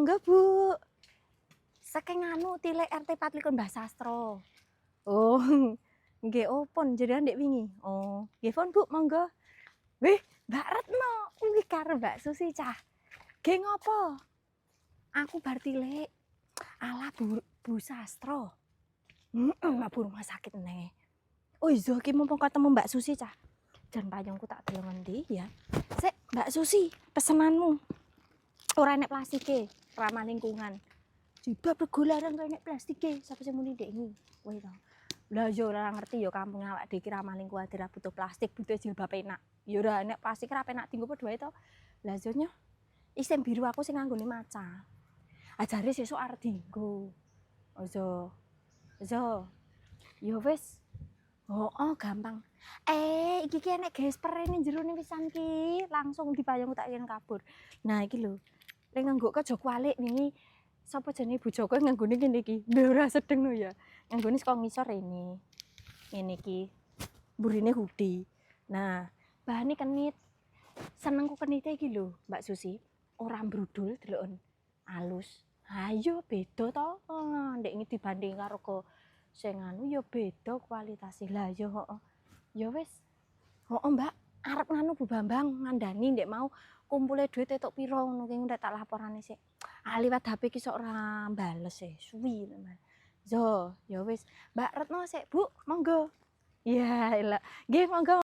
monggo Bu. Saking anu Tilek RT 24 Mbah Sastro. Oh, nggih pun jenengan ndek wingi. Oh, nggih pun Bu, monggo. Wih, Mbak Retno, kuwi karo Mbak Susi cah. Nggih ngopo? Aku bar Tilek. Ala Bu Sastro. Mabur rumah sakit neh. Oh iya, ki mumpung ketemu Mbak Susi cah. Jan payungku tak deleng endi ya. Sik, Mbak Susi, pesenanmu. Ora enek plastike, ramah lingkungan. Jibab rego larang ora enek plastike, sapa sing muni ndek iki. Kowe to. Lah yo ora ngerti yo kampung awak dhewe iki ramah lingkungan ora butuh plastik, butuh jilbab enak. Yo ora enek plastik ora penak dienggo padha wae to. Lah jonyo isin biru aku sing nganggone maca. Ajare sesuk arep dienggo. Ojo. Ojo. Yo wis. Oh, gampang. Iki ki enek gesper ning jero ning pisan ki. Langsung dipayung tak yen kabur. Nah, iki lho. Lek nganggo aja kualik niki. Sapa jenenge bojoku nganggone ngene iki. Lho ora sedeng lho ya. Nganggone saka ngisor rene. Ngene iki. Mburine hoodie. Nah, bahane kenit. Senengku kenite iki lho, Mbak Susi. Ora brudul deloken. Halus. Ayo beda to. Ndek iki dibanding karo sing anu ya beda kualitase. Lah ya heeh. Ya wis. Heeh, Mbak. Arep nganu Bu Bambang ngandani ndek mau kumpule duit entuk pira ngono ki ndak tak laporane sik. Liwat HP ki sok ora bales suwi tenan. Yo, ya wis. Mbak Retno sik, Bu, monggo. Iya, nggih monggo.